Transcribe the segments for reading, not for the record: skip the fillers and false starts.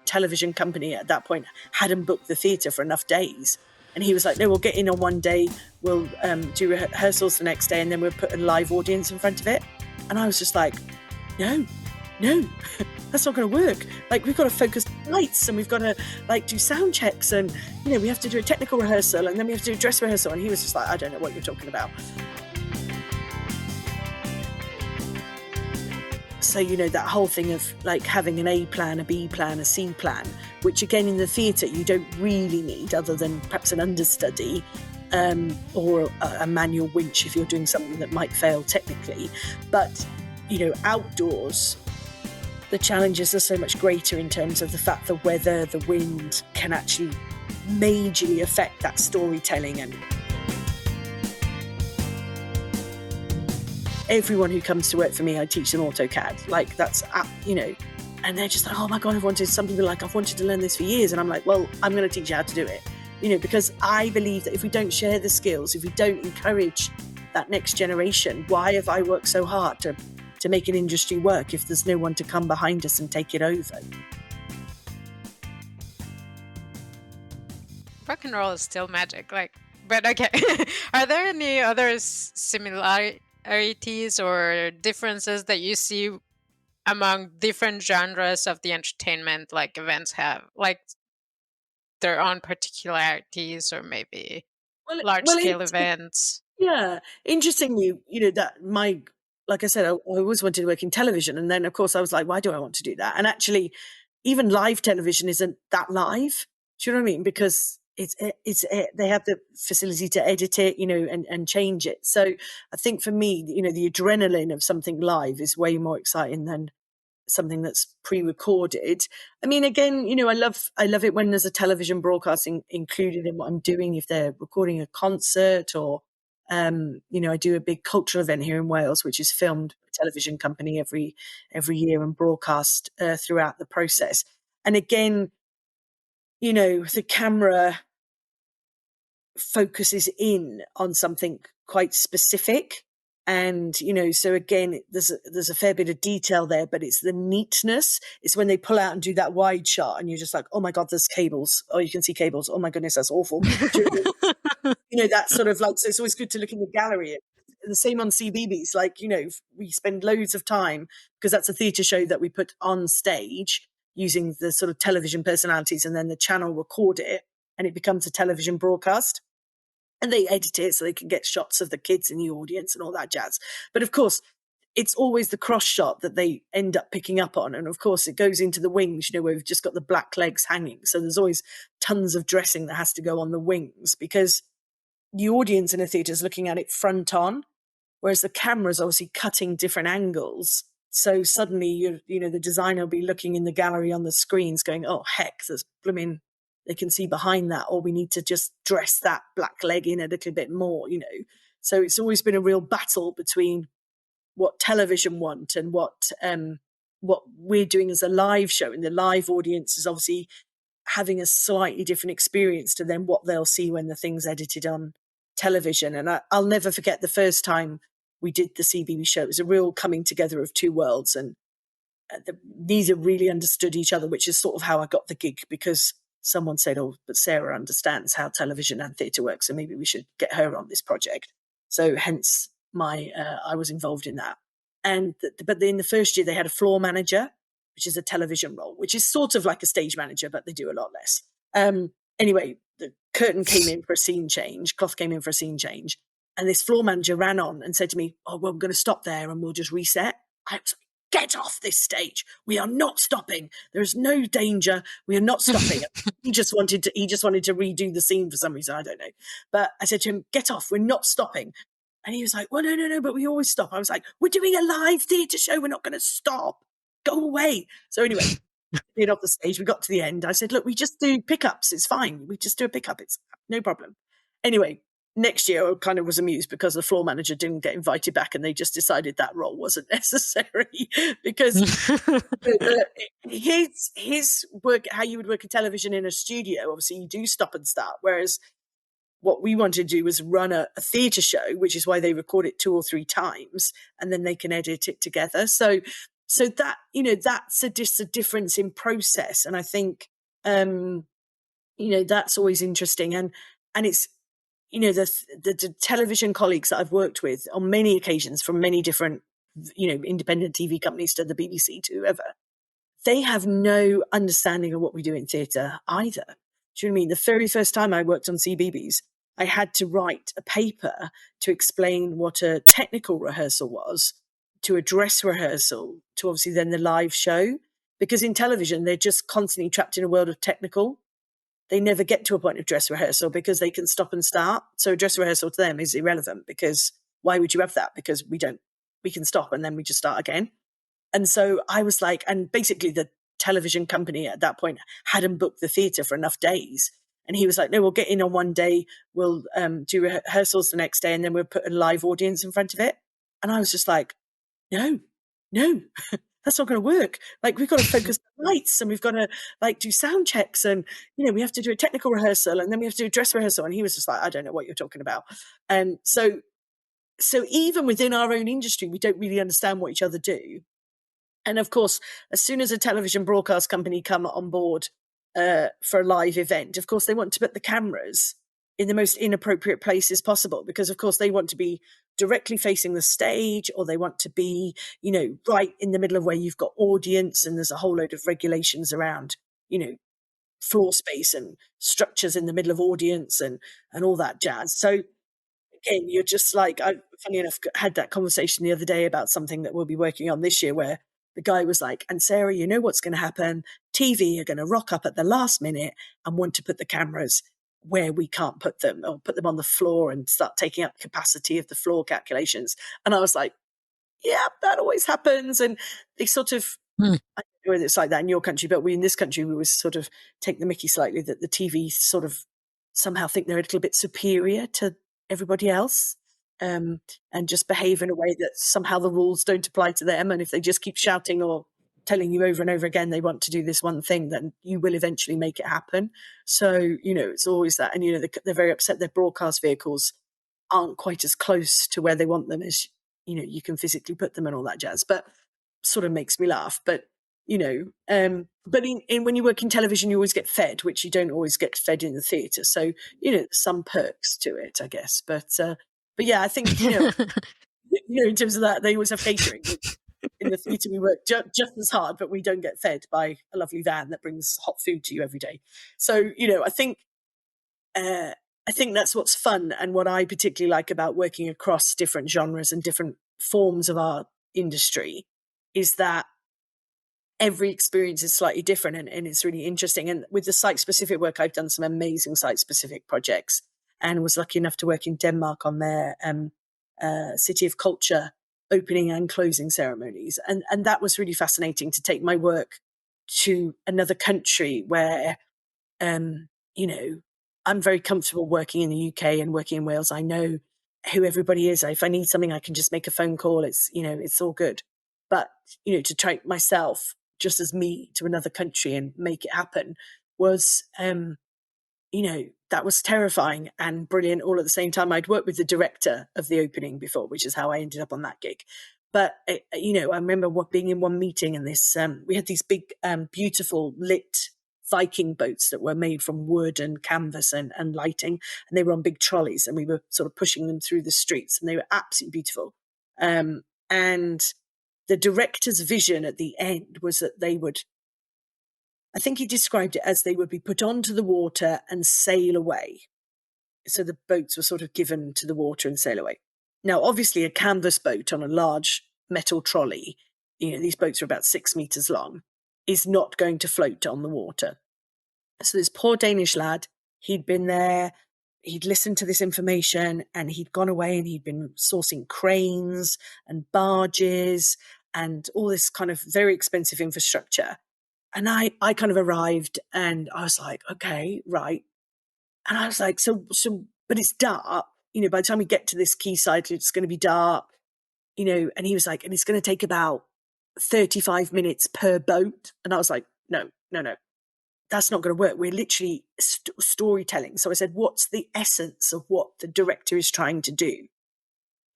television company at that point hadn't booked the theatre for enough days. And he was like, no, we'll get in on one day, we'll do rehearsals the next day, and then we'll put a live audience in front of it. And I was just like, no, that's not going to work. Like, we've got to focus lights, and we've got to like do sound checks, and we have to do a technical rehearsal, and then we have to do a dress rehearsal. And he was just like, I don't know what you're talking about. So, that whole thing of like having an A plan, a B plan, a C plan, which again in the theatre you don't really need other than perhaps an understudy or a manual winch if you're doing something that might fail technically. But, outdoors, the challenges are so much greater in terms of the fact the weather, the wind can actually majorly affect that storytelling. And everyone who comes to work for me, I teach them AutoCAD. Like, that's, and they're just like, oh my God, I've wanted to learn this for years. And I'm like, well, I'm going to teach you how to do it. Because I believe that if we don't share the skills, if we don't encourage that next generation, why have I worked so hard to make an industry work if there's no one to come behind us and take it over? Rock and roll is still magic, but okay. Are there any other similarities or differences that you see among different genres of the entertainment events have, their own particularities, or maybe large-scale events? Yeah, interestingly, that like I said, I always wanted to work in television, and then of course I was like, why do I want to do that? And actually, even live television isn't that live. Do you know what I mean? Because they have the facility to edit it, and change it. So I think for me, the adrenaline of something live is way more exciting than something that's pre-recorded. I mean, again, I love it when there's a television broadcasting included in what I'm doing. If they're recording a concert, or I do a big cultural event here in Wales, which is filmed by a television company every year and broadcast throughout the process. And again, the camera focuses in on something quite specific. And, so again, there's a fair bit of detail there, but it's the neatness. It's when they pull out and do that wide shot and you're just like, oh my God, there's cables. Oh, you can see cables. Oh my goodness, that's awful. That sort of so it's always good to look in the gallery. The same on Cbeebies, we spend loads of time, because that's a theatre show that we put on stage using the sort of television personalities, and then the channel record it and it becomes a television broadcast. And they edit it so they can get shots of the kids in the audience and all that jazz. But of course, it's always the cross shot that they end up picking up on. And of course, it goes into the wings, where we've just got the black legs hanging. So there's always tons of dressing that has to go on the wings, because the audience in a theatre is looking at it front on, whereas the camera is obviously cutting different angles. So suddenly, the designer will be looking in the gallery on the screens going, oh, heck, there's blooming... They can see behind that, or we need to just dress that black leg in a little bit more, So it's always been a real battle between what television want and what we're doing as a live show. And the live audience is obviously having a slightly different experience to then what they'll see when the thing's edited on television. And I'll never forget the first time we did the Cbeebies show. It was a real coming together of two worlds, and neither really understood each other, which is sort of how I got the gig, because someone said, oh, but Sarah understands how television and theatre works, so maybe we should get her on this project. So hence I was involved in that. But in the first year, they had a floor manager, which is a television role, which is sort of like a stage manager, but they do a lot less. Anyway, the curtain came in for a scene change, cloth came in for a scene change, and this floor manager ran on and said to me, oh, well, I'm going to stop there and we'll just reset. I was like, get off this stage. We are not stopping. There is no danger. We are not stopping. He just wanted to redo the scene for some reason. I don't know. But I said to him, get off. We're not stopping. And he was like, well, no, but we always stop. I was like, we're doing a live theatre show. We're not going to stop. Go away. So anyway, get off the stage. We got to the end. I said, look, we just do pickups. It's fine. We just do a pickup. It's no problem. Anyway, next year I kind of was amused because the floor manager didn't get invited back, and they just decided that role wasn't necessary, because his work, how you would work in television in a studio, obviously you do stop and start, whereas what we wanted to do was run a theatre show, which is why they record it 2 or 3 times and then they can edit it together. So So that, that's just a difference in process. And I think, that's always interesting. And it's, the television colleagues that I've worked with on many occasions from many different, independent TV companies to the BBC to whoever, they have no understanding of what we do in theatre either. Do you know what I mean? The very first time I worked on Cbeebies, I had to write a paper to explain what a technical rehearsal was, to a dress rehearsal, to obviously then the live show. Because in television, they're just constantly trapped in a world of technical. They never get to a point of dress rehearsal because they can stop and start. So dress rehearsal to them is irrelevant, because why would you have that? Because we can stop and then we just start again. And so I was like, and basically the television company at that point hadn't booked the theatre for enough days. And he was like, no, we'll get in on one day, we'll do rehearsals the next day, and then we'll put a live audience in front of it. And I was just like, no, that's not going to work. Like, we've got to focus on lights, and we've got to do sound checks, and we have to do a technical rehearsal, and then we have to do a dress rehearsal. And he was just like, I don't know what you're talking about. And so even within our own industry, we don't really understand what each other do. And of course, as soon as a television broadcast company come on board for a live event, of course, they want to put the cameras in the most inappropriate places possible, because of course they want to be directly facing the stage, or they want to be, right in the middle of where you've got audience, and there's a whole load of regulations around, floor space and structures in the middle of audience and all that jazz. So again, you're just like, I, funny enough, had that conversation the other day about something that we'll be working on this year, where the guy was like, and Sarah, you know what's going to happen? TV are going to rock up at the last minute and want to put the cameras where we can't put them, or put them on the floor and start taking up capacity of the floor calculations. And I was like, yeah, that always happens. And they sort of, Hmm. I don't know whether it's like that in your country, but we in this country, we always sort of take the mickey slightly that the TV sort of somehow think they're a little bit superior to everybody else, and just behave in a way that somehow the rules don't apply to them. And if they just keep shouting or telling you over and over again they want to do this one thing, then you will eventually make it happen. So, it's always that. And, they're very upset their broadcast vehicles aren't quite as close to where they want them as, you can physically put them and all that jazz. But sort of makes me laugh. But but in when you work in television, you always get fed, which you don't always get fed in the theatre. So some perks to it, I guess. But yeah, I think in terms of that, they always have catering. In the theatre, we work just as hard, but we don't get fed by a lovely van that brings hot food to you every day. So I think that's what's fun, and what I particularly like about working across different genres and different forms of our industry is that every experience is slightly different, and it's really interesting. And with the site-specific work, I've done some amazing site-specific projects, and was lucky enough to work in Denmark on their City of Culture opening and closing ceremonies. And that was really fascinating, to take my work to another country where, I'm very comfortable working in the UK and working in Wales. I know who everybody is. If I need something, I can just make a phone call. It's, it's all good. But, to take myself just as me to another country and make it happen was, that was terrifying and brilliant all at the same time. I'd worked with the director of the opening before, which is how I ended up on that gig. But, I remember being in one meeting, and this, we had these big, beautiful lit Viking boats that were made from wood and canvas and lighting, and they were on big trolleys, and we were sort of pushing them through the streets, and they were absolutely beautiful. And the director's vision at the end was that they would, I think he described it as, they would be put onto the water and sail away. So the boats were sort of given to the water and sail away. Now, obviously, a canvas boat on a large metal trolley, these boats are about 6 meters long, is not going to float on the water. So this poor Danish lad, he'd been there, he'd listened to this information, and he'd gone away, and he'd been sourcing cranes and barges and all this kind of very expensive infrastructure. And I kind of arrived, and I was like, okay, right. And I was like, so, but it's dark, by the time we get to this quayside, it's going to be dark, and he was like, and it's going to take about 35 minutes per boat. And I was like, no, that's not going to work. We're literally storytelling. So I said, what's the essence of what the director is trying to do?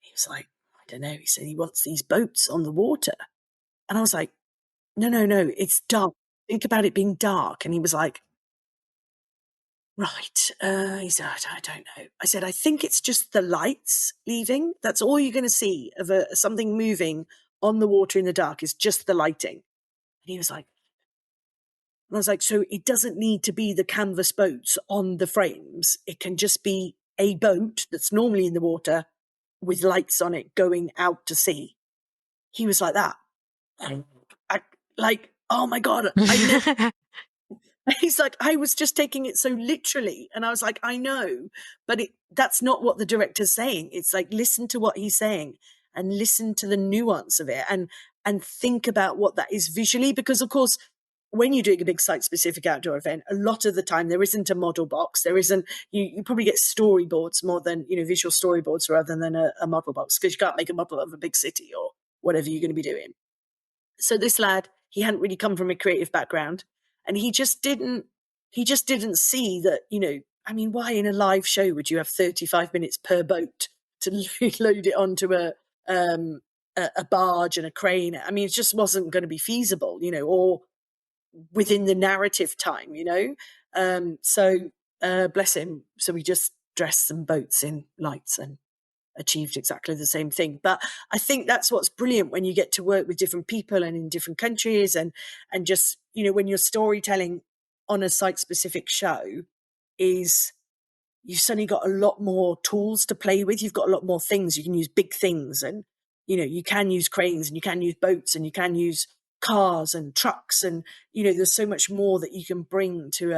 He was like, I don't know. He said he wants these boats on the water. And I was like, no, it's dark. Think about it being dark. And he was like, right. He said, I don't know. I said, I think it's just the lights leaving. That's all you're going to see of something moving on the water in the dark is just the lighting. And he was like, and I was like, so it doesn't need to be the canvas boats on the frames. It can just be a boat that's normally in the water with lights on it going out to sea. He was like that. Like, oh my God, I never. He's like, I was just taking it so literally. And I was like, I know, but that's not what the director's saying. It's like, listen to what he's saying and listen to the nuance of it and think about what that is visually. Because of course, when you're doing a big site-specific outdoor event, a lot of the time there isn't a model box. There isn't, you probably get storyboards more than, visual storyboards rather than a model box, because you can't make a model of a big city or whatever you're going to be doing. So this lad, he hadn't really come from a creative background, and he just didn't see that, I mean, why in a live show would you have 35 minutes per boat to load it onto a barge and a crane? I mean, it just wasn't going to be feasible, or within the narrative time, So bless him. So we just dressed some boats in lights and achieved exactly the same thing. But I think that's what's brilliant when you get to work with different people and in different countries, and just, when you're storytelling on a site-specific show, is you've suddenly got a lot more tools to play with. You've got a lot more things. You can use big things, and you can use cranes, and you can use boats, and you can use cars and trucks, and there's so much more that you can bring to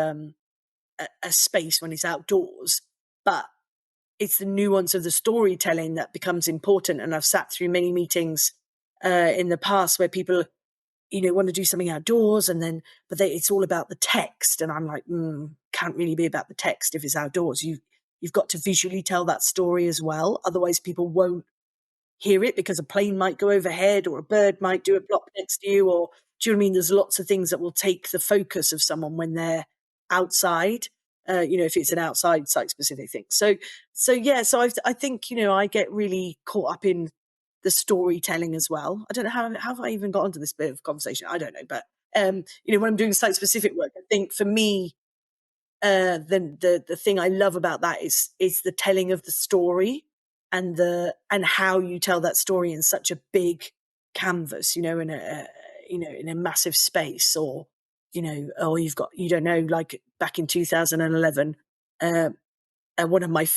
a space when it's outdoors. But it's the nuance of the storytelling that becomes important. And I've sat through many meetings in the past where people, want to do something outdoors, but it's all about the text. And I'm like, can't really be about the text if it's outdoors. You've got to visually tell that story as well. Otherwise, people won't hear it, because a plane might go overhead or a bird might do a block next to you, or do you know what I mean? There's lots of things that will take the focus of someone when they're outside, if it's an outside site specific thing. So I think, I get really caught up in the storytelling as well. I don't know how have I even got onto this bit of conversation. I don't know. But, when I'm doing site specific work, I think for me, the thing I love about that is the telling of the story, and how you tell that story in such a big canvas, in a massive space, or or you don't know, like back in 2011, one of my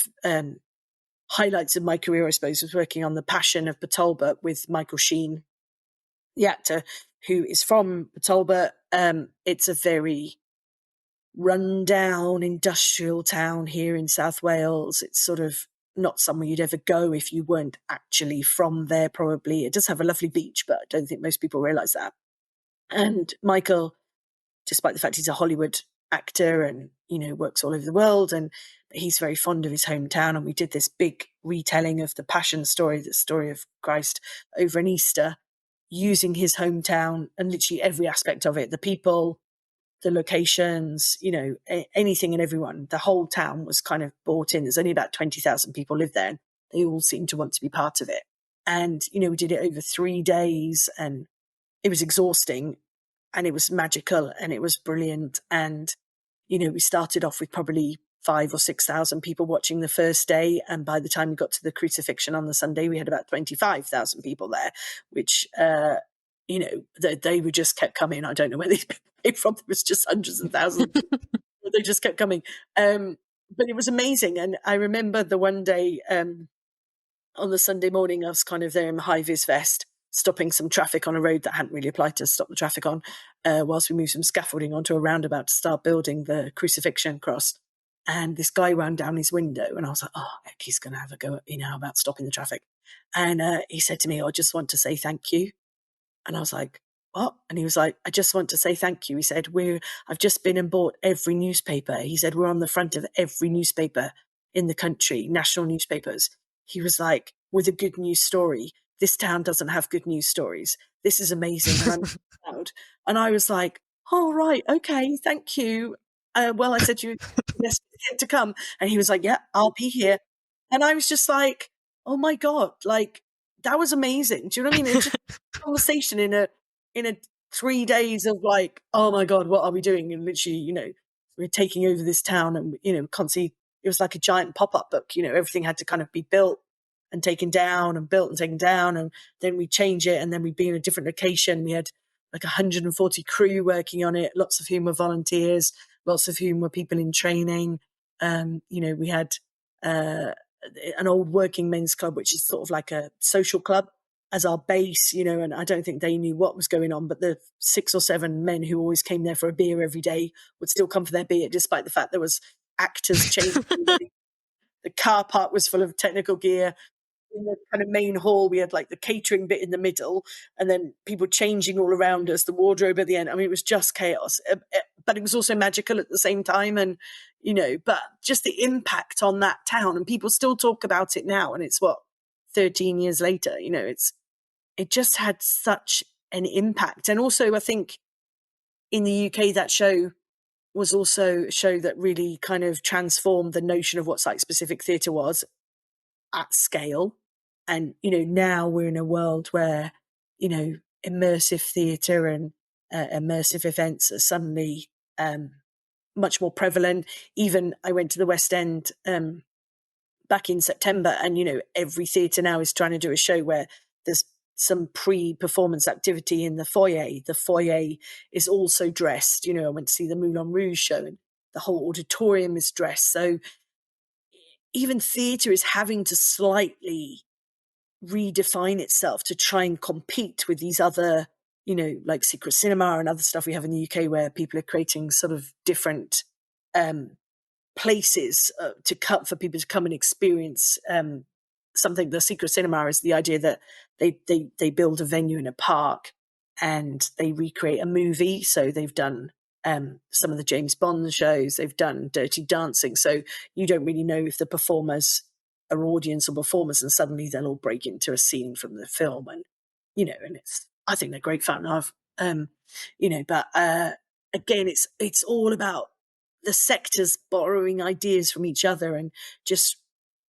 highlights of my career, I suppose, was working on The Passion of Talbot with Michael Sheen, the actor, who is from Talbot. It's a very rundown industrial town here in South Wales. It's sort of not somewhere you'd ever go if you weren't actually from there, probably. It does have a lovely beach, but I don't think most people realise that. And Michael, despite the fact he's a Hollywood actor and, works all over the world, and he's very fond of his hometown. And we did this big retelling of the Passion story, the story of Christ over an Easter, using his hometown and literally every aspect of it, the people, the locations, anything and everyone. The whole town was kind of bought in. There's only about 20,000 people live there, and they all seem to want to be part of it. And, we did it over 3 days, and it was exhausting, and it was magical, and it was brilliant. And, we started off with probably 5,000 or 6,000 people watching the first day. And by the time we got to the crucifixion on the Sunday, we had about 25,000 people there, which, they were just kept coming. I don't know where these people came from. There was just hundreds of thousands. They just kept coming. But it was amazing. And I remember the one day on the Sunday morning, I was kind of there in my high-vis vest, stopping some traffic on a road that hadn't really applied to stop the traffic on, whilst we moved some scaffolding onto a roundabout to start building the crucifixion cross. And this guy wound down his window, and I was like, oh, heck, he's going to have a go at me now about stopping the traffic. And he said to me, I just want to say thank you. And I was like, what? And he was like, I just want to say thank you. He said, I've just been and bought every newspaper. He said, we're on the front of every newspaper in the country, national newspapers. He was like, with a good news story. This town doesn't have good news stories. This is amazing. And I'm proud. And I was like, oh, right. Okay. Thank you. Well, I said, you best to come. And he was like, yeah, I'll be here. And I was just like, oh my God, like, that was amazing. Do you know what I mean? It's just a conversation in in a 3 days of like, oh my God, what are we doing? And literally, we're taking over this town and, can't see, it was like a giant pop-up book, everything had to kind of be built and taken down and built and taken down. And then we change it. And then we'd be in a different location. We had like 140 crew working on it, lots of whom were volunteers, lots of whom were people in training. We had an old working men's club, which is sort of like a social club as our base, and I don't think they knew what was going on, but the 6 or 7 men who always came there for a beer every day would still come for their beer, despite the fact there was actors changing. The car park was full of technical gear. In the kind of main hall, we had like the catering bit in the middle, and then people changing all around us, the wardrobe at the end. I mean, it was just chaos, but it was also magical at the same time. And, but just the impact on that town, and people still talk about it now. And it's 13 years later, it just had such an impact. And also, I think in the UK, that show was also a show that really kind of transformed the notion of what site-specific theatre was at scale. And, now we're in a world where, immersive theatre and immersive events are suddenly much more prevalent. Even I went to the West End back in September, and, every theatre now is trying to do a show where there's some pre-performance activity in the foyer. The foyer is also dressed. I went to see the Moulin Rouge show, and the whole auditorium is dressed. So even theatre is having to slightly redefine itself to try and compete with these other, like secret cinema and other stuff we have in the UK, where people are creating sort of different places for people to come and experience something. The secret cinema is the idea that they build a venue in a park and they recreate a movie. So they've done some of the James Bond shows, they've done Dirty Dancing. So you don't really know if the performers are audience or performers, and suddenly they'll all break into a scene from the film. And, and I think they're great fun. But again, it's all about the sectors borrowing ideas from each other and just,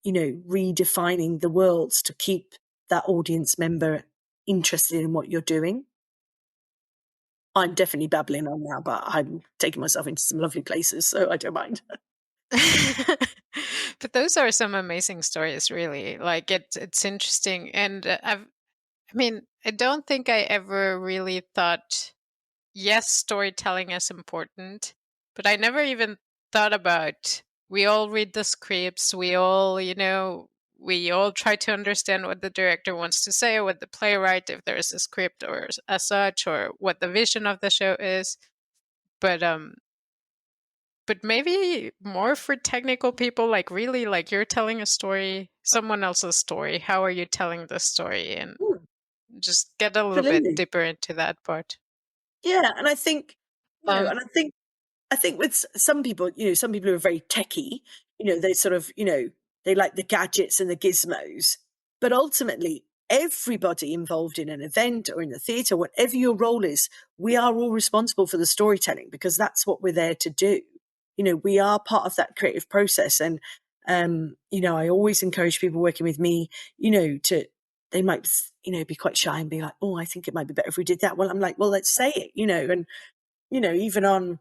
redefining the worlds to keep that audience member interested in what you're doing. I'm definitely babbling on now, but I'm taking myself into some lovely places, so I don't mind. But those are some amazing stories, really. Like it's interesting, and I don't think I ever really thought, yes, storytelling is important, but I never even thought about, we all read the scripts, we all try to understand what the director wants to say, or what the playwright, if there is a script or as such, or what the vision of the show is. But maybe more for technical people, like really, like you're telling a story, someone else's story. How are you telling the story? And just get a little bit Absolutely. deeper into that part. Yeah, and I think, Um, and I think with some people, some people who are very techie, they sort of, they like the gadgets and the gizmos. But ultimately, everybody involved in an event or in the theatre, whatever your role is, we are all responsible for the storytelling, because that's what we're there to do. We are part of that creative process. And, I always encourage people working with me, they might, be quite shy and be like, oh, I think it might be better if we did that. Well, I'm like, well, let's say it, and, even on,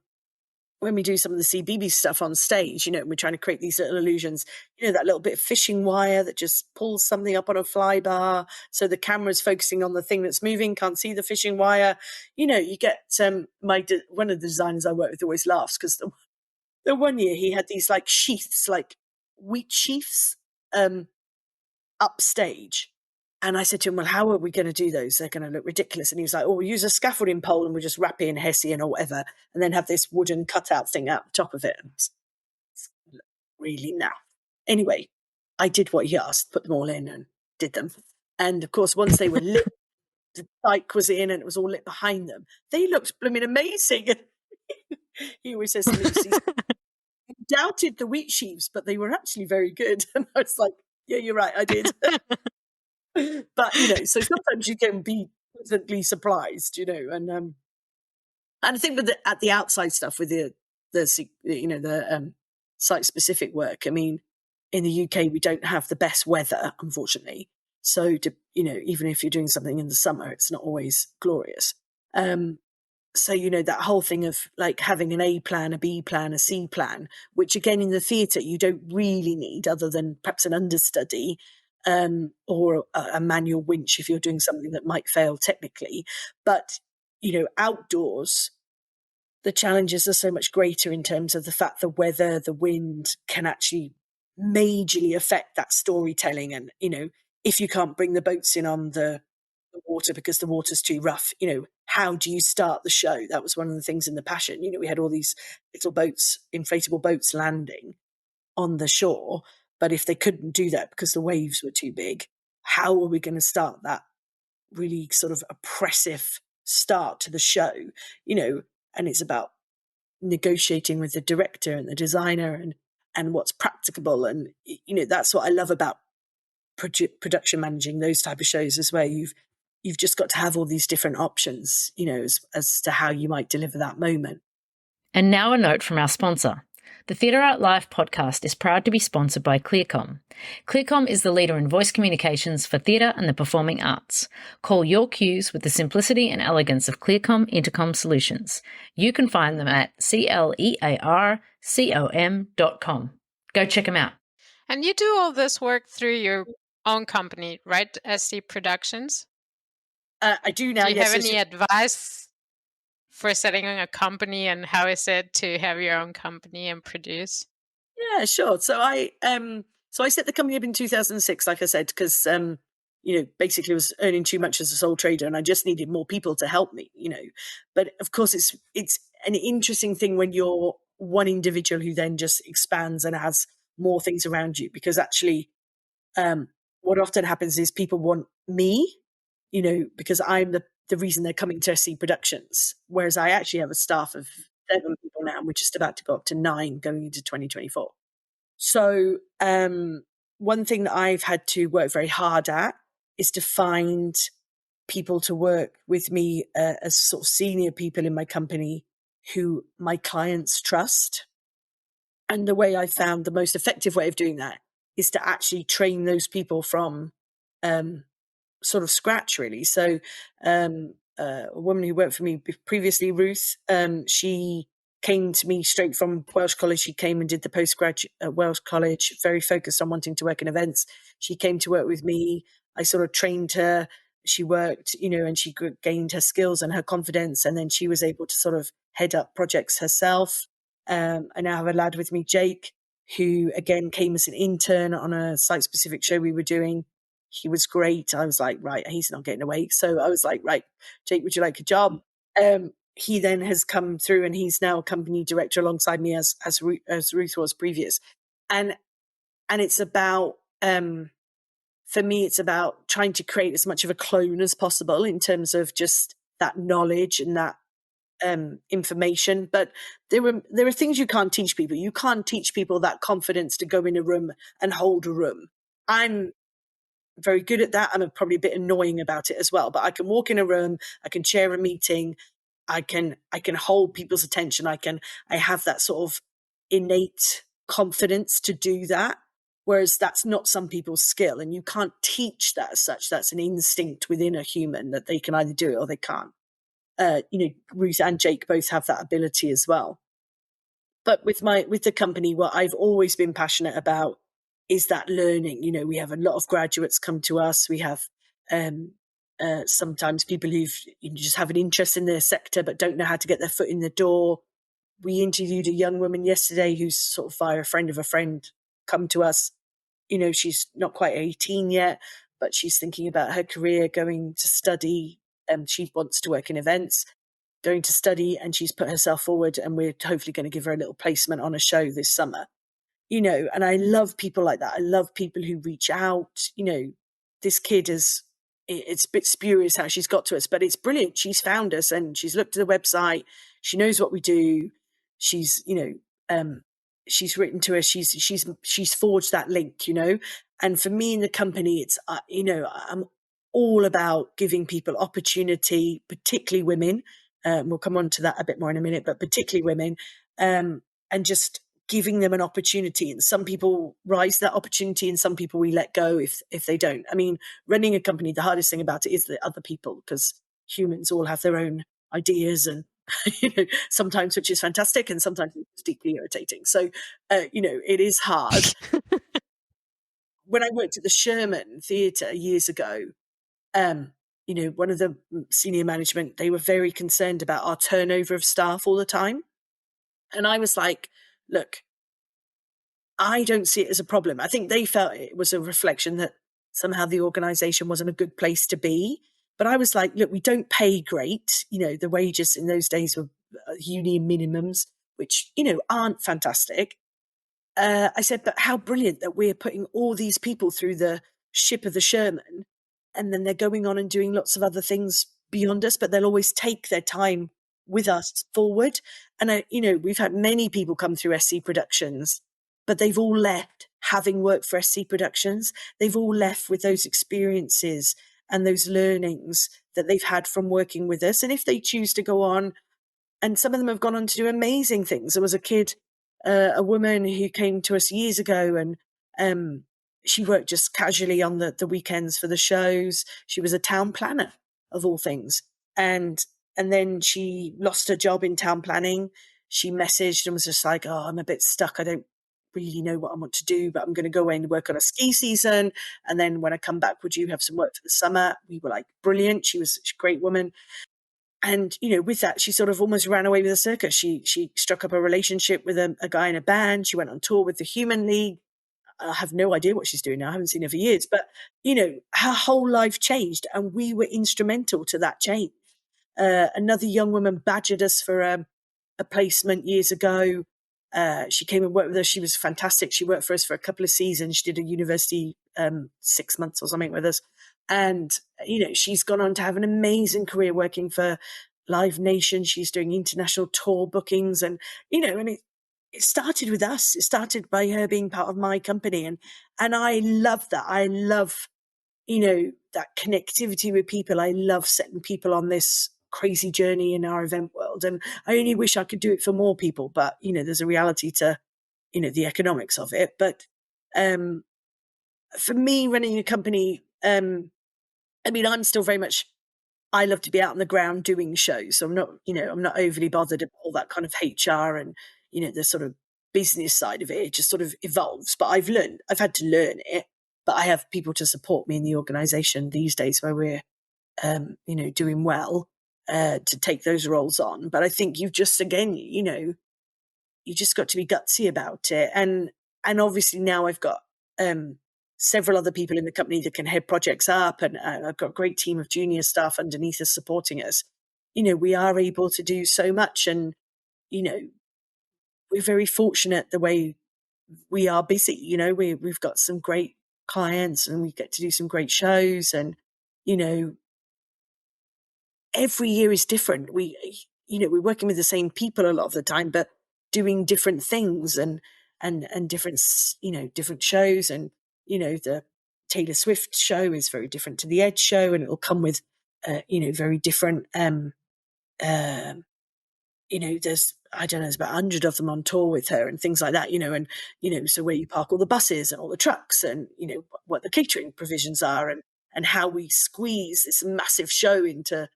when we do some of the Cbeebies stuff on stage, we're trying to create these little illusions, that little bit of fishing wire that just pulls something up on a fly bar. So the camera's focusing on the thing that's moving, can't see the fishing wire. You get, one of the designers I work with always laughs, because the one year he had these like sheaths, like wheat sheaths, upstage. And I said to him, well, how are we going to do those? They're going to look ridiculous. And he was like, oh, we'll use a scaffolding pole and we'll just wrap it in Hessian or whatever, and then have this wooden cutout thing out the top of it. And it's really naff. Anyway, I did what he asked, put them all in and did them. And of course, once they were lit, the bike was in and it was all lit behind them. They looked blooming amazing. He always says to me, he doubted the wheat sheaves, but they were actually very good. And I was like, yeah, you're right, I did. But so sometimes you can be pleasantly surprised, and I think with at the outside stuff, with the site specific work. I mean, in the UK we don't have the best weather, unfortunately. So even if you're doing something in the summer, it's not always glorious. So, that whole thing of like having an A plan, a B plan, a C plan, which again in the theatre you don't really need other than perhaps an understudy, or a manual winch if you're doing something that might fail technically. But, outdoors, the challenges are so much greater in terms of the fact the weather, the wind can actually majorly affect that storytelling. And, if you can't bring the boats in on the water because the water's too rough, how do you start the show? That was one of the things in The Passion. We had all these little boats, inflatable boats landing on the shore. But if they couldn't do that because the waves were too big, how are we going to start that really sort of oppressive start to the show? And it's about negotiating with the director and the designer and what's practicable. And, that's what I love about production managing those type of shows, is where you've just got to have all these different options, as to how you might deliver that moment. And now a note from our sponsor. The Theatre Art Live podcast is proud to be sponsored by ClearCom. ClearCom is the leader in voice communications for theatre and the performing arts. Call your cues with the simplicity and elegance of ClearCom Intercom Solutions. You can find them at clearcom.com. Go check them out. And you do all this work through your own company, right? SC Productions? I do now. Do you have any advice for setting a company, and how is it to have your own company and produce? Yeah, sure. So I set the company up in 2006, like I said, because basically I was earning too much as a sole trader, and I just needed more people to help me. But of course, it's an interesting thing when you're one individual who then just expands and has more things around you, because actually, what often happens is people want me, because I'm the reason they're coming to SC Productions, whereas I actually have a staff of 7 people now, and we're just about to go up to 9 going into 2024. So one thing that I've had to work very hard at is to find people to work with me as sort of senior people in my company who my clients trust. And the way I found the most effective way of doing that is to actually train those people from sort of scratch, really. So a woman who worked for me previously, Ruth, she came to me straight from Welsh College. She came and did the postgraduate at Welsh College, very focused on wanting to work in events. She came to work with me. I sort of trained her. She worked, and she gained her skills and her confidence. And then she was able to sort of head up projects herself. I now have a lad with me, Jake, who again came as an intern on a site-specific show we were doing. He was great. I was like, right, he's not getting away. So I was like, right, Jake, would you like a job? He then has come through, and he's now a company director alongside me as Ruth was previous. And it's about, for me, it's about trying to create as much of a clone as possible in terms of just that knowledge and that information. But there are things you can't teach people. You can't teach people that confidence to go in a room and hold a room. I'm very good at that. I'm probably a bit annoying about it as well, but I can walk in a room, I can chair a meeting, I can hold people's attention. I have that sort of innate confidence to do that. Whereas that's not some people's skill, and you can't teach that as such. That's an instinct within a human that they can either do it or they can't. Ruth and Jake both have that ability as well. But with the company, what I've always been passionate about is that learning. We have a lot of graduates come to us. We have sometimes people who've just have an interest in their sector but don't know how to get their foot in the door. We interviewed a young woman yesterday who's sort of via a friend of a friend come to us. She's not quite 18 yet, but she's thinking about her career, going to study. She wants to work in events, going to study, and she's put herself forward, and we're hopefully going to give her a little placement on a show this summer. And I love people like that. I love people who reach out. This kid it's a bit spurious how she's got to us, but it's brilliant. She's found us and she's looked at the website. She knows what we do. She's, she's written to us. She's forged that link, and for me in the company, it's, I'm all about giving people opportunity, particularly women. We'll come on to that a bit more in a minute, but particularly women, and just giving them an opportunity. And some people rise to that opportunity, and some people we let go if they don't. I mean, running a company, the hardest thing about it is the other people, because humans all have their own ideas and, sometimes which is fantastic and sometimes it's deeply irritating. So, it is hard. When I worked at the Sherman Theatre years ago, one of the senior management, they were very concerned about our turnover of staff all the time. And I was like, look, I don't see it as a problem. I think they felt it was a reflection that somehow the organization wasn't a good place to be. But I was like, look, we don't pay great. The wages in those days were union minimums, which, aren't fantastic. I said, but how brilliant that we're putting all these people through the ship of the Sherman, and then they're going on and doing lots of other things beyond us, but they'll always take their time with us forward. And we've had many people come through SC Productions, but they've all left having worked for SC Productions. They've all left with those experiences and those learnings that they've had from working with us. And if they choose to go on, and some of them have gone on to do amazing things. There was a woman who came to us years ago, and she worked just casually on the weekends for the shows. She was a town planner, of all things. And then she lost her job in town planning. She messaged and was just like, oh, I'm a bit stuck. I don't really know what I want to do, but I'm going to go away and work on a ski season. And then when I come back, would you have some work for the summer? We were like, brilliant. She was a great woman. And, with that, she sort of almost ran away with the circus. She struck up a relationship with a guy in a band. She went on tour with the Human League. I have no idea what she's doing now. I haven't seen her for years. But, her whole life changed, and we were instrumental to that change. Another young woman badgered us for a placement years ago. She came and worked with us. She was fantastic. She worked for us for a couple of seasons. She did a university 6 months or something with us. And, she's gone on to have an amazing career working for Live Nation. She's doing international tour bookings. And, and it started with us. It started by her being part of my company. And I love that. I love, that connectivity with people. I love setting people on this crazy journey in our event world. And I only wish I could do it for more people. But, there's a reality to, the economics of it. But for me, running a company, I'm still very much, I love to be out on the ground doing shows. So I'm not overly bothered about all that kind of HR and, the sort of business side of it. It just sort of evolves. But I've had to learn it, but I have people to support me in the organization these days where we're, doing well, to take those roles on. But I think you've just, again, you just got to be gutsy about it. And obviously now I've got, several other people in the company that can head projects up, and I've got a great team of junior staff underneath us supporting us. We are able to do so much, and we're very fortunate the way we are busy. We've got some great clients, and we get to do some great shows, and every year is different. We're working with the same people a lot of the time, but doing different things and different, different shows. And, the Taylor Swift show is very different to the Edge show, and it'll come with, very different, there's, I don't know, there's about 100 of them on tour with her and things like that, and, so where you park all the buses and all the trucks, and, what the catering provisions are, and how we squeeze this massive show into,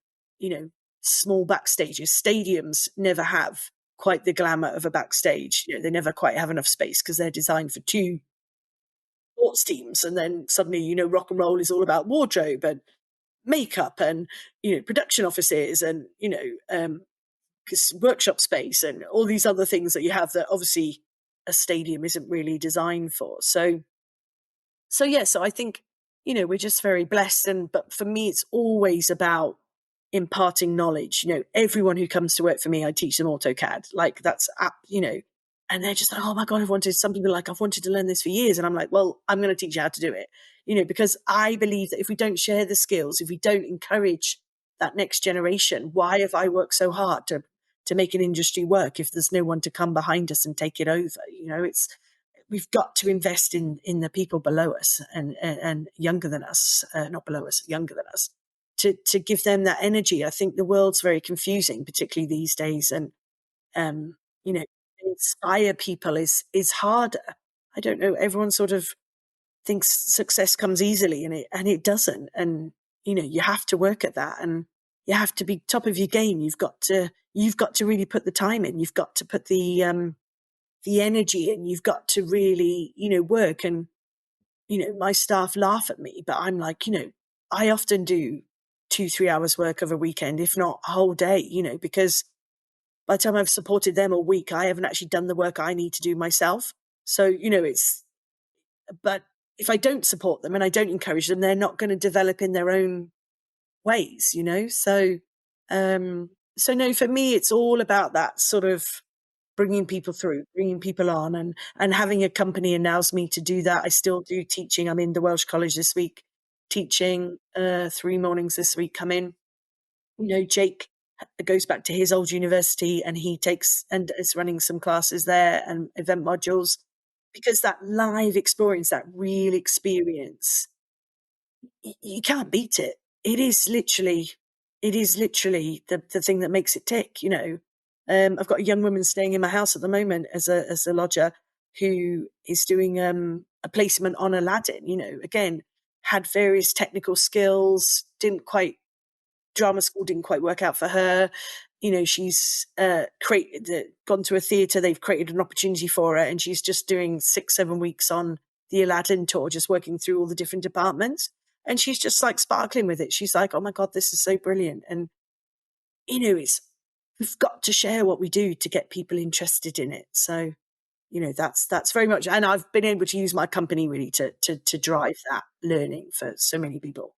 small backstages. Stadiums never have quite the glamour of a backstage. They never quite have enough space because they're designed for 2 sports teams. And then suddenly, rock and roll is all about wardrobe and makeup and, production offices and, workshop space and all these other things that you have that obviously a stadium isn't really designed for. So I think, we're just very blessed. But for me, it's always about imparting knowledge. Everyone who comes to work for me, I teach them AutoCAD. Like that's, and they're just like, oh my God, some people are like, I've wanted to learn this for years. And I'm like, well, I'm going to teach you how to do it, because I believe that if we don't share the skills, if we don't encourage that next generation, why have I worked so hard to make an industry work if there's no one to come behind us and take it over? We've got to invest in the people below us and younger than us, not below us, younger than us, to give them that energy. I think the world's very confusing, particularly these days. And, inspire people is harder. I don't know. Everyone sort of thinks success comes easily, and it doesn't. And, you have to work at that. And, you have to be top of your game. You've got to really put the time in. You've got to put the energy in. You've got to really, work. And, my staff laugh at me, but I'm like, I often do 2-3 hours work of a weekend, if not a whole day, because by the time I've supported them all week, I haven't actually done the work I need to do myself. So, but if I don't support them and I don't encourage them, they're not going to develop in their own ways, So no, for me, it's all about that sort of bringing people through, bringing people on, and having a company allows me to do that. I still do teaching. I'm in the Welsh College this week, teaching 3 mornings this week. Come in, Jake goes back to his old university and he takes and is running some classes there and event modules, because that live experience, that real experience, you can't beat it. It is literally the thing that makes it tick. I've got a young woman staying in my house at the moment as a lodger who is doing a placement on Aladdin. Again, had various technical skills, drama school didn't quite work out for her. She's gone to a theatre, they've created an opportunity for her, and she's just doing 6-7 weeks on the Aladdin tour, just working through all the different departments. And she's just like sparkling with it. She's like, oh my God, this is so brilliant. And, we've got to share what we do to get people interested in it. So, that's very much, and I've been able to use my company really to drive that learning for so many people.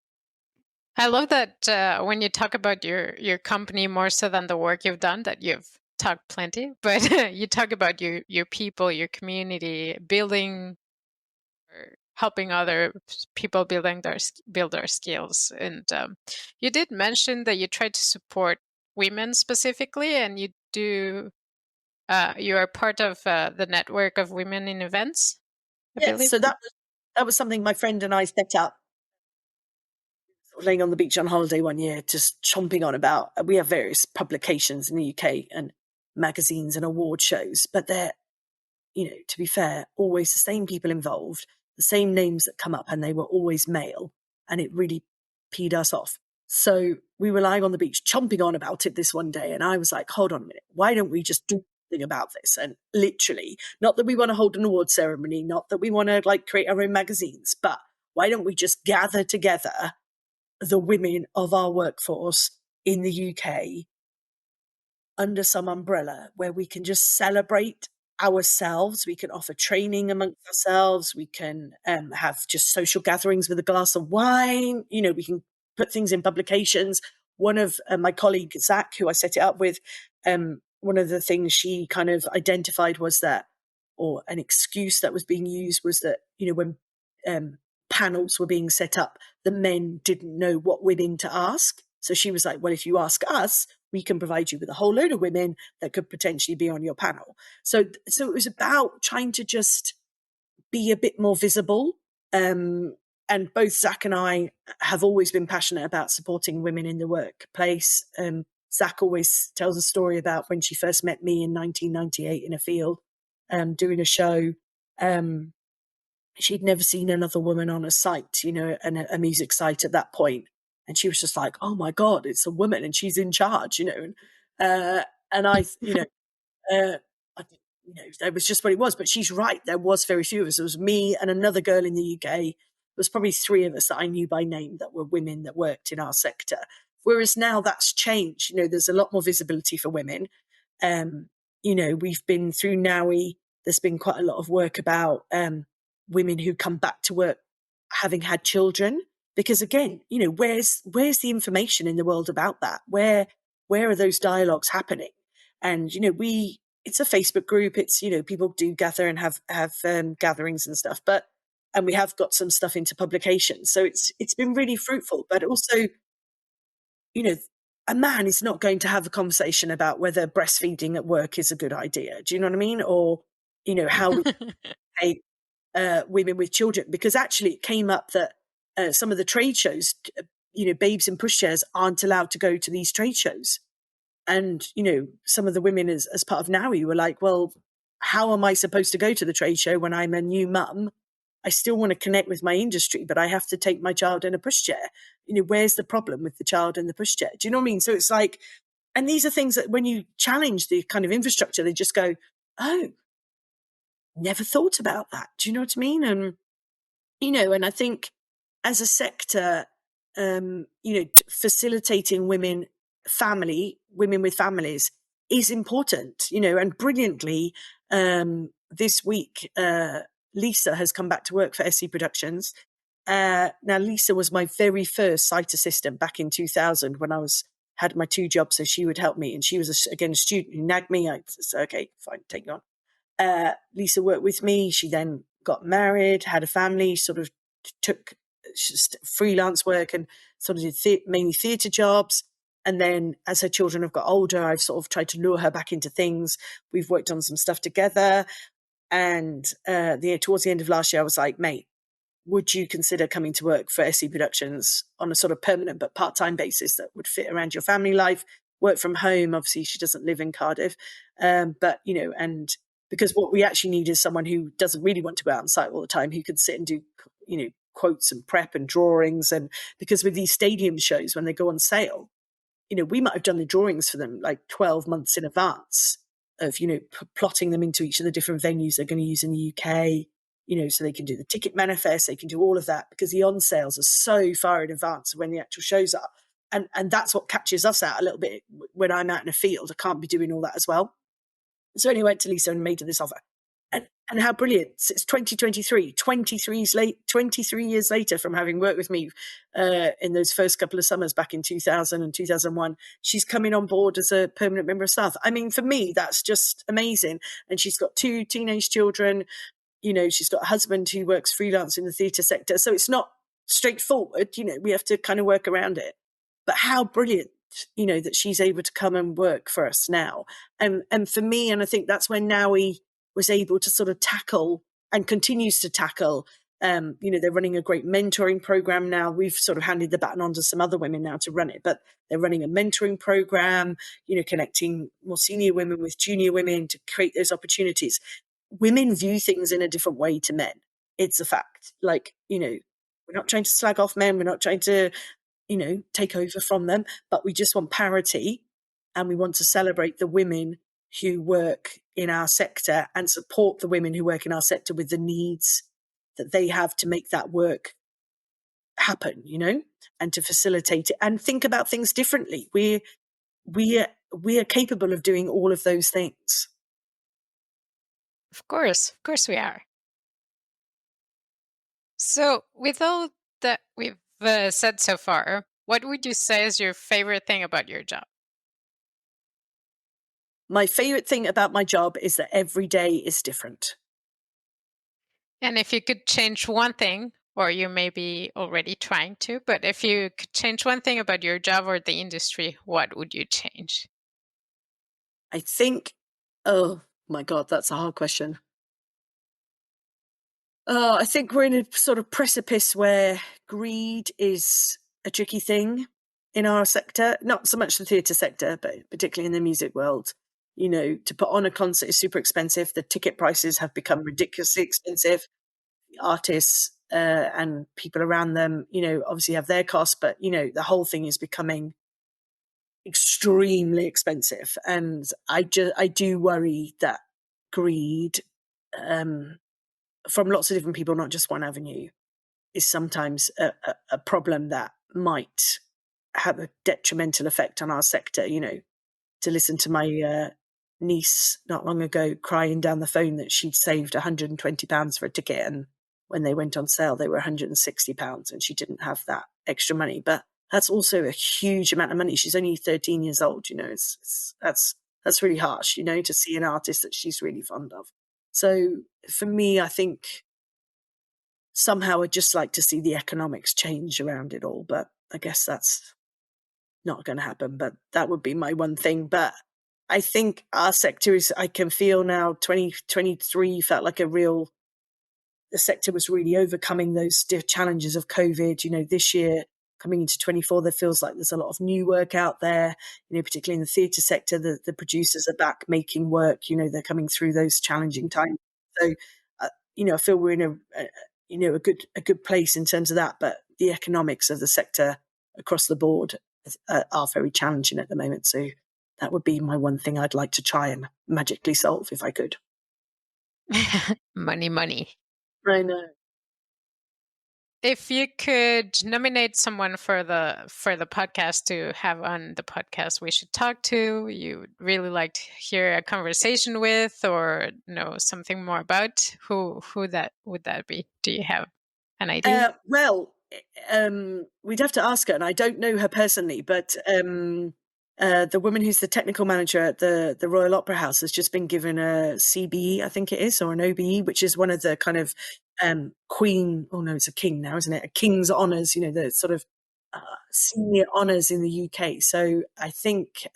I love that when you talk about your company more so than the work you've done, that you've talked plenty, but you talk about your people, your community, building, or helping other people build their skills. And you did mention that you try to support women specifically, and you are part of the network of women in events, I believe. So that was something my friend and I set up. Laying on the beach on holiday one year, just chomping on about, we have various publications in the UK and magazines and award shows, but they're, to be fair, always the same people involved, the same names that come up, and they were always male, and it really peed us off. So we were lying on the beach chomping on about it this one day, and I was like, hold on a minute, why don't we just do something about this? And literally, not that we want to hold an award ceremony, not that we want to create our own magazines, but why don't we just gather together the women of our workforce in the UK under some umbrella where we can just celebrate ourselves. We can offer training amongst ourselves. We can have just social gatherings with a glass of wine. We can put things in publications. One of my colleague, Zach, who I set it up with, one of the things she kind of identified was that, or an excuse that was being used was that, when panels were being set up, the men didn't know what women to ask. So she was like, well, if you ask us, we can provide you with a whole load of women that could potentially be on your panel. So it was about trying to just be a bit more visible. And both Zach and I have always been passionate about supporting women in the workplace. Zach always tells a story about when she first met me in 1998 in a field, doing a show. She'd never seen another woman on a site, a music site at that point. And she was just like, oh my God, it's a woman and she's in charge, And I, that was just what it was. But she's right. There was very few of us. It was me and another girl in the UK. There was probably 3 of us that I knew by name that were women that worked in our sector. Whereas now that's changed. There's a lot more visibility for women. We've been through NAWI. There's been quite a lot of work about women who come back to work having had children. Because again, where's the information in the world about that? Where are those dialogues happening? And, it's a Facebook group. It's, people do gather and have gatherings and stuff, and we have got some stuff into publication. So it's been really fruitful, but also, a man is not going to have a conversation about whether breastfeeding at work is a good idea. Do you know what I mean? Or, how we pay women with children, because actually it came up that some of the trade shows, babes in pushchairs aren't allowed to go to these trade shows. And, some of the women as part of NAWI were like, well, how am I supposed to go to the trade show when I'm a new mum? I still want to connect with my industry, but I have to take my child in a pushchair. where's the problem with the child in the pushchair? Do you know what I mean? So it's like, and these are things that when you challenge the kind of infrastructure, they just go, oh, never thought about that. Do you know what I mean? And, and I think as a sector, facilitating women with families is important, and brilliantly, this week, Lisa has come back to work for SE Productions. Now, Lisa was my very first site assistant back in 2000 when I had my 2 jobs, so she would help me. And she was, again, a student who nagged me. I said, okay, fine, take you on. Lisa worked with me. She then got married, had a family, sort of took freelance work and sort of did mainly theatre jobs. And then as her children have got older, I've sort of tried to lure her back into things. We've worked on some stuff together. And towards the end of last year, I was like, mate, would you consider coming to work for SE Productions on a sort of permanent but part-time basis that would fit around your family life, work from home? Obviously, she doesn't live in Cardiff. But, and because what we actually need is someone who doesn't really want to go out on site all the time, who can sit and do, quotes and prep and drawings. And because with these stadium shows, when they go on sale, we might have done the drawings for them like 12 months in advance of, plotting them into each of the different venues they're going to use in the UK, so they can do the ticket manifest, they can do all of that, because the on sales are so far in advance of when the actual shows are. And that's what catches us out a little bit when I'm out in a field. I can't be doing all that as well. So anyway, I went to Lisa and made her this offer. And how brilliant. It's 2023, 23 years later from having worked with me in those first couple of summers back in 2000 and 2001, she's coming on board as a permanent member of staff. I mean, for me, that's just amazing. And she's got 2 teenage children. She's got a husband who works freelance in the theatre sector. So it's not straightforward. We have to kind of work around it. But how brilliant, that she's able to come and work for us now. And for me, and I think that's when Nowie was able to sort of tackle and continues to tackle, they're running a great mentoring program now. We've sort of handed the baton on to some other women now to run it, but they're running a mentoring program, connecting more senior women with junior women to create those opportunities. Women view things in a different way to men. It's a fact. Like, we're not trying to slag off men. We're not trying to, take over from them, but we just want parity, and we want to celebrate the women who work in our sector and support the women who work in our sector with the needs that they have to make that work happen, and to facilitate it and think about things differently. We are capable of doing all of those things. Of course we are. So with all that we've said so far, what would you say is your favorite thing about your job? My favorite thing about my job is that every day is different. And if you could change one thing, or you may be already trying to, but if you could change one thing about your job or the industry, what would you change? I think, oh my God, that's a hard question. I think we're in a sort of precipice where greed is a tricky thing in our sector, not so much the theatre sector, but particularly in the music world. To put on a concert is super expensive. The ticket prices have become ridiculously expensive. The artists and people around them, obviously have their costs, but, the whole thing is becoming extremely expensive. And I do worry that greed, from lots of different people, not just one avenue, is sometimes a problem that might have a detrimental effect on our sector. To listen to my niece not long ago crying down the phone that she'd saved £120 for a ticket, and when they went on sale they were £160, and she didn't have that extra money. But that's also a huge amount of money. She's only 13 years old. That's really harsh, to see an artist that she's really fond of. So for me, I think somehow I'd just like to see the economics change around it all, but I guess that's not going to happen. But that would be my one thing. But I think our sector is, I can feel now, 2023 felt like the sector was really overcoming those challenges of COVID. This year, coming into 24, there feels like there's a lot of new work out there, particularly in the theatre sector. The producers are back making work, they're coming through those challenging times. So, I feel we're in a good place in terms of that, but the economics of the sector across the board are very challenging at the moment. So that would be my one thing I'd like to try and magically solve if I could. Money. I know. If you could nominate someone for the podcast to have on the podcast we should talk to, you would really like to hear a conversation with or know something more about, who that would that be? Do you have an idea? Well, we'd have to ask her, and I don't know her personally, but the woman who's the technical manager at the Royal Opera House has just been given a CBE, I think it is, or an OBE, which is one of the kind of Queen, oh no, it's a king now, isn't it? A king's honours, the sort of senior honours in the UK. So I think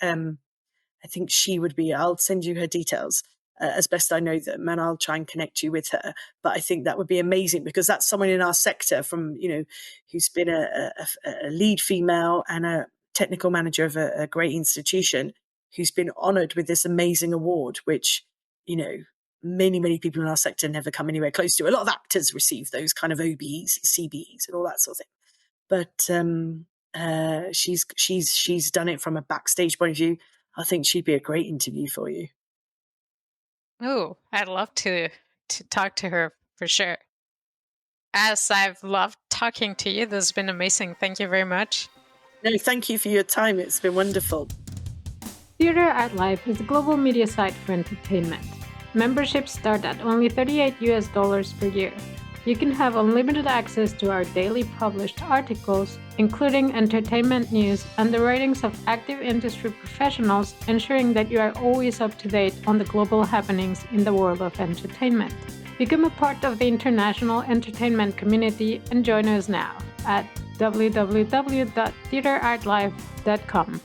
she would be. I'll send you her details as best I know them, and I'll try and connect you with her. But I think that would be amazing because that's someone in our sector from who's been a lead female and a technical manager of a great institution who's been honoured with this amazing award, which many people in our sector never come anywhere close to. A lot of actors receive those kind of OBEs, CBEs, and all that sort of thing. But she's done it from a backstage point of view. I think she'd be a great interview for you. Oh, I'd love to talk to her for sure. As I've loved talking to you, this has been amazing. Thank you very much. No, thank you for your time. It's been wonderful. Theatre Art Live is a global media site for entertainment. Memberships start at only $38 per year. You can have unlimited access to our daily published articles, including entertainment news and the writings of active industry professionals, ensuring that you are always up to date on the global happenings in the world of entertainment. Become a part of the international entertainment community and join us now at www.theatreartlive.com.